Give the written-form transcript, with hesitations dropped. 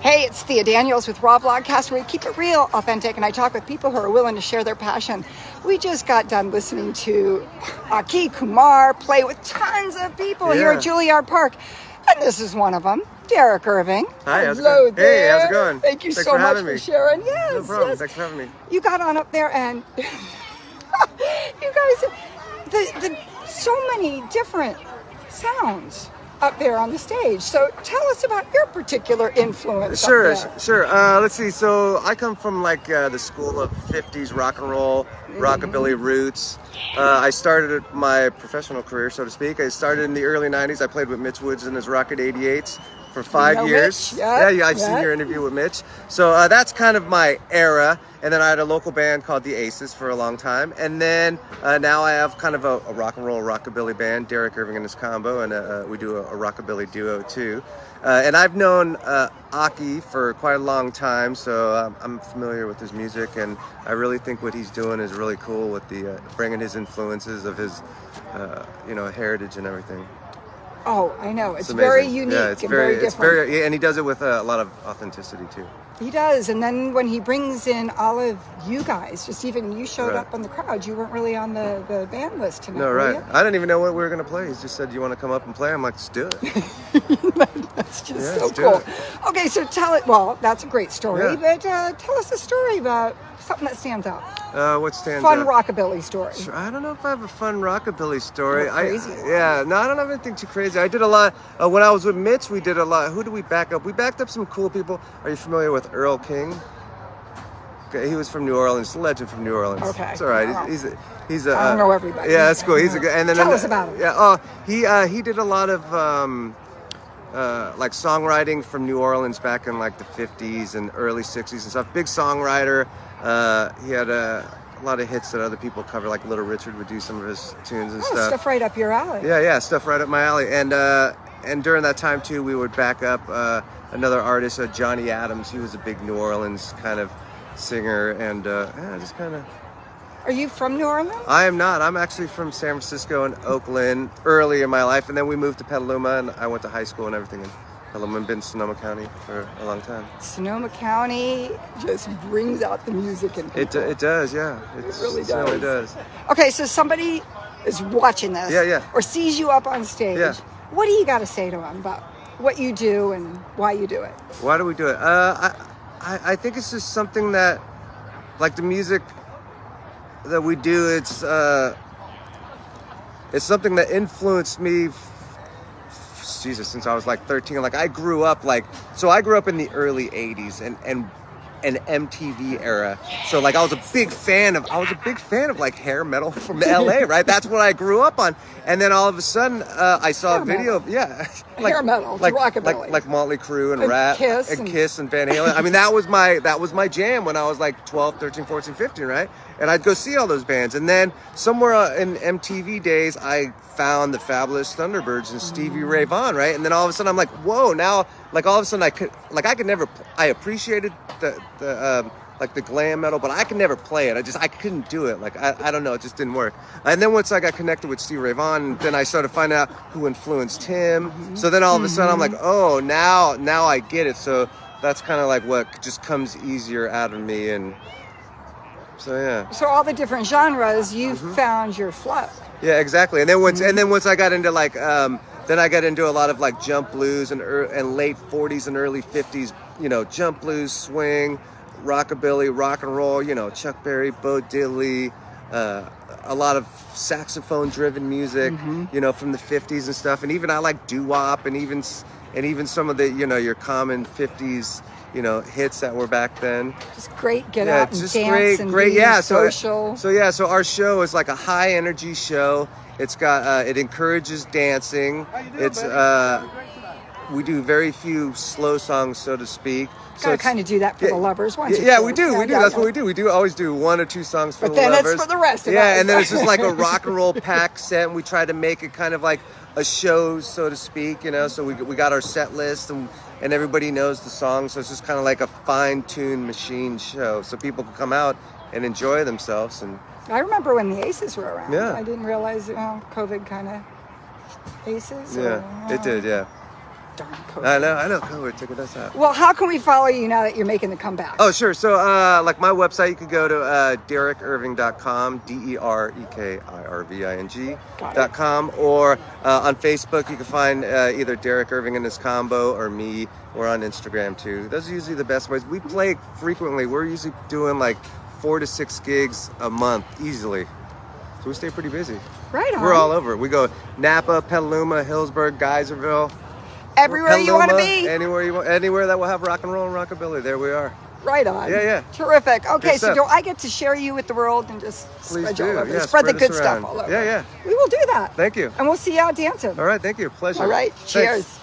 Hey, it's Thea Dainels with R.A.W. Vlogcast, where we keep it real, authentic, and I talk with people who are willing to share their passion. We just got done listening to Aki Kumar play with tons of people here at Juilliard Park, and this is one of them, Derek Irving. Hi, how's it Hello going? there. Hey, how's it going? Thank you Thanks so much having for me. sharing. Yes, no problem. yes. Thanks for having me. You got on up there, and you guys, so many different sounds up there on the stage. So tell us about your particular influence. Sure. Let's see. So I come from like the school of 50s rock and roll, rockabilly roots. I started my professional career, so to speak. I started in the early 90s. I played with Mitch Woods in his Rocket 88s for 5 years. Mitch? Yeah, I've seen your interview with Mitch. So that's kind of my era. And then I had a local band called the Aces for a long time. And then now I have kind of a rock and roll rockabilly band, Derek Irving and his combo, and we do a rockabilly duo too. And I've known Aki for quite a long time, so I'm familiar with his music, and I really think what he's doing is really cool with the bringing his influences of his, heritage and everything. Oh, I know. It's very unique and very different. And he does it with a lot of authenticity too. He does. And then when he brings in all of you guys, just even you showed up on the crowd, you weren't really on the band list tonight. No, right. You? I didn't even know what we were going to play. He just said, "You want to come up and play?" I'm like, "Let's do it." That's just so cool. Okay, so tell it. Well, that's a great story, but tell us a story about something that stands out. What stands out? Fun out? rockabilly story. Sure, I don't know if I have a fun rockabilly story. Crazy. I don't have anything too crazy. I did a lot. When I was with Mitch, we did a lot. Who did we back up? We backed up some cool people. Are you familiar with Earl King? Okay, he was from New Orleans, legend from New Orleans. Okay. It's all right. He's a I don't know everybody. Yeah, that's cool. He's a good. And then tell us about him. Yeah. He did a lot of like songwriting from New Orleans back in like the 50s and early 60s and stuff. Big songwriter. He had a lot of hits that other people cover, like Little Richard would do some of his tunes and stuff. Stuff right up your alley. Yeah, stuff right up my alley. And during that time too, we would back up another artist, Johnny Adams. He was a big New Orleans kind of singer, and just kind of. Are you from New Orleans? I am not. I'm actually from San Francisco and Oakland early in my life, and then we moved to Petaluma, and I went to high school and everything in Petaluma. I've been in Sonoma County for a long time. Sonoma County just brings out the music in people. It does, yeah. It really does. It really does. Okay, so somebody is watching this, or sees you up on stage. Yeah. What do you got to say to them about what you do and why you do it? Why do we do it? I think it's just something that, like the music that we do, it's something that influenced me since I was like 13. Like I grew up in the early 80s and MTV era. So like I was a big fan of like hair metal from LA, right? That's what I grew up on. And then all of a sudden I saw a video of hair metal, rockabilly. Like Motley Crue and Rat and Kiss and Van Halen. I mean that was my jam when I was like 12, 13, 14, 15, right? And I'd go see all those bands. And then somewhere in MTV days I found the Fabulous Thunderbirds and Stevie Ray Vaughan, right? And then all of a sudden I'm like, whoa, now like all of a sudden I appreciated the like the glam metal, but I could never play it. I couldn't do it. Like I don't know, it just didn't work. And then once I got connected with Stevie Ray Vaughan, then I started finding out who influenced him. So then all of a sudden I'm like, oh, now I get it. So that's kind of like what just comes easier out of me. And so yeah. So all the different genres, you found your flow. Yeah, exactly. And then once I got into like then I got into a lot of like jump blues and late 40s and early 50s, jump blues, swing, rockabilly, rock and roll, Chuck Berry, Bo Diddley, a lot of saxophone driven music, from the 50s and stuff. And even I like doo-wop and even some of the, your common 50s, hits that were back then. Just great, get out and dance and be social. So our show is like a high energy show. It's got it encourages dancing. We do very few slow songs, so to speak. Gotta kind of do that for the lovers, once we do. That's what we do. We always do 1 or 2 songs for the lovers. But then it's for the rest of us. Yeah, and then it's just like a rock and roll pack set, and we try to make it kind of like a show, so to speak, So we got our set list, and everybody knows the songs, so it's just kind of like a fine-tuned machine show, so people can come out and enjoy themselves. And I remember when the Aces were around. Yeah. I didn't realize COVID kind of Aces. Yeah, it did, yeah. Darn COVID. I know. COVID took us out. Well, how can we follow you now that you're making the comeback? Oh, sure. So, like my website, you can go to DerekIrving.com, DerekIrving.com, or on Facebook, you can find either Derek Irving and his combo or me. We're on Instagram too. Those are usually the best ways. We play frequently. We're usually doing like 4 to 6 gigs a month easily. So we stay pretty busy. Right on. We're all over. We go Napa, Petaluma, Hillsburg, Geyserville. Everywhere you want to be. Anywhere that will have rock and roll and rockabilly. There we are. Right on. Yeah. Terrific. Okay, so do I get to share you with the world and just spread you all over? Yeah, spread the good stuff all over. Yeah. We will do that. Thank you. And we'll see you out dancing. All right, thank you. Pleasure. All right, cheers. Thanks.